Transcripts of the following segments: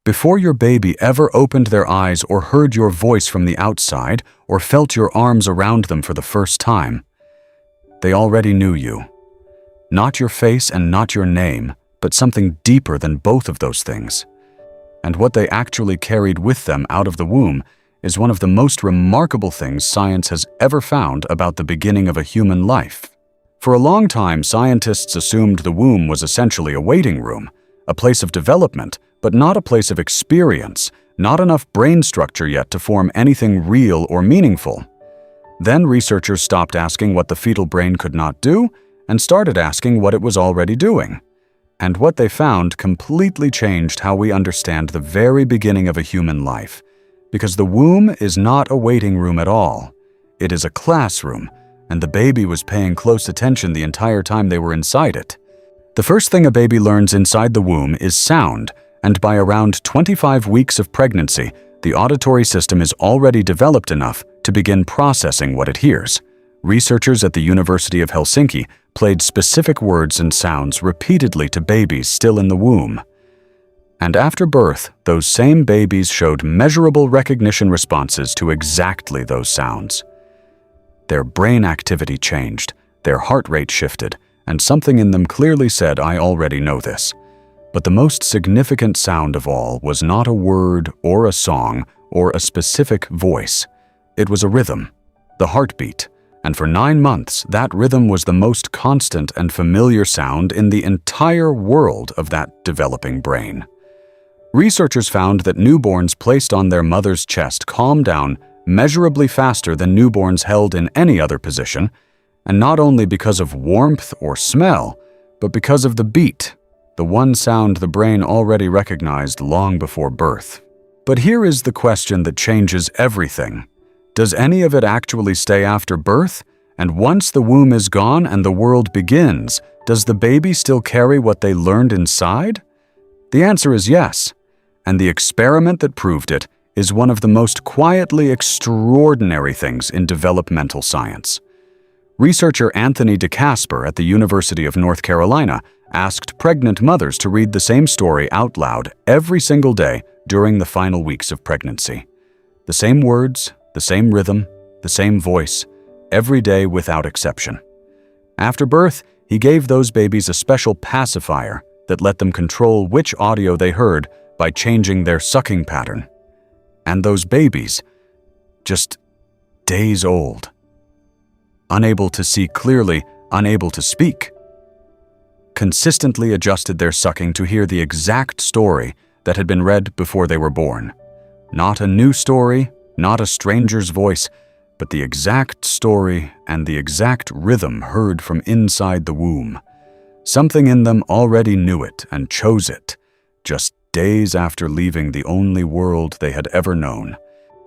Before your baby ever opened their eyes or heard your voice from the outside or felt your arms around them for the first time, they already knew you. Not your face and not your name, but something deeper than both of those things. And what they actually carried with them out of the womb is one of the most remarkable things science has ever found about the beginning of a human life. For a long time, scientists assumed the womb was essentially a waiting room, a place of development, but not a place of experience, not enough brain structure yet to form anything real or meaningful. Then researchers stopped asking what the fetal brain could not do and started asking what it was already doing. And what they found completely changed how we understand the very beginning of a human life. Because the womb is not a waiting room at all. It is a classroom, and the baby was paying close attention the entire time they were inside it. The first thing a baby learns inside the womb is sound, and by around 25 weeks of pregnancy, the auditory system is already developed enough to begin processing what it hears. Researchers at the University of Helsinki played specific words and sounds repeatedly to babies still in the womb. And after birth, those same babies showed measurable recognition responses to exactly those sounds. Their brain activity changed, their heart rate shifted, and something in them clearly said, "I already know this." But the most significant sound of all was not a word or a song or a specific voice. It was a rhythm, the heartbeat. And for 9 months, that rhythm was the most constant and familiar sound in the entire world of that developing brain. Researchers found that newborns placed on their mother's chest calmed down measurably faster than newborns held in any other position, and not only because of warmth or smell, but because of the beat, the one sound the brain already recognized long before birth. But here is the question that changes everything. Does any of it actually stay after birth? And once the womb is gone and the world begins, does the baby still carry what they learned inside? The answer is yes. And the experiment that proved it is one of the most quietly extraordinary things in developmental science. Researcher Anthony DeCasper at the University of North Carolina asked pregnant mothers to read the same story out loud every single day during the final weeks of pregnancy. The same words, the same rhythm, the same voice, every day without exception. After birth, he gave those babies a special pacifier that let them control which audio they heard by changing their sucking pattern. And those babies, just days old, unable to see clearly, unable to speak, consistently adjusted their sucking to hear the exact story that had been read before they were born. Not a new story, not a stranger's voice, but the exact story and the exact rhythm heard from inside the womb. Something in them already knew it and chose it, just days after leaving the only world they had ever known.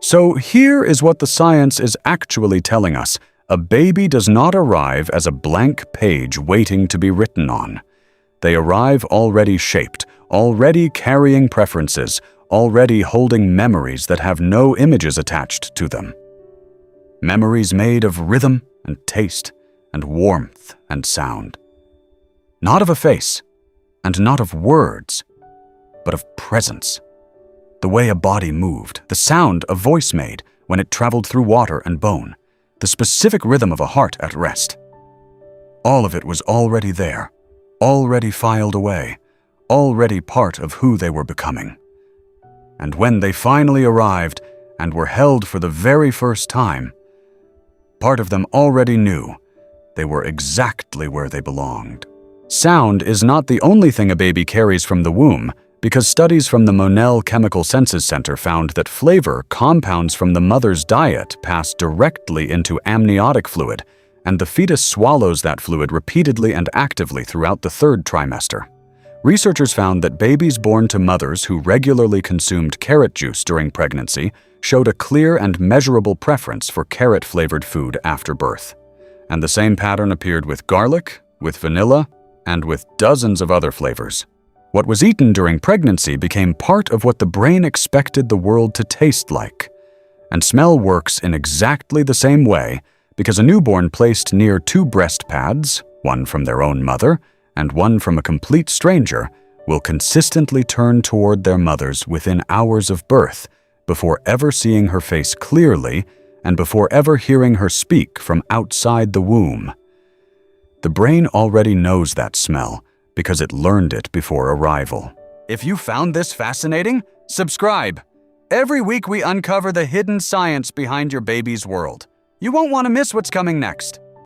So here is what the science is actually telling us. A baby does not arrive as a blank page waiting to be written on. They arrive already shaped, already carrying preferences, already holding memories that have no images attached to them. Memories made of rhythm and taste and warmth and sound. Not of a face and not of words, but of presence. The way a body moved, the sound a voice made when it traveled through water and bone, the specific rhythm of a heart at rest. All of it was already there, already filed away, already part of who they were becoming. And when they finally arrived and were held for the very first time, part of them already knew they were exactly where they belonged. Sound is not the only thing a baby carries from the womb, because studies from the Monell Chemical Senses Center found that flavor compounds from the mother's diet pass directly into amniotic fluid, and the fetus swallows that fluid repeatedly and actively throughout the 3rd trimester. Researchers found that babies born to mothers who regularly consumed carrot juice during pregnancy showed a clear and measurable preference for carrot-flavored food after birth. And the same pattern appeared with garlic, with vanilla, and with dozens of other flavors. What was eaten during pregnancy became part of what the brain expected the world to taste like. And smell works in exactly the same way because a newborn placed near 2 breast pads, one from their own mother and one from a complete stranger, will consistently turn toward their mothers within hours of birth, before ever seeing her face clearly and before ever hearing her speak from outside the womb. The brain already knows that smell because it learned it before arrival. If you found this fascinating, subscribe. Every week we uncover the hidden science behind your baby's world. You won't want to miss what's coming next.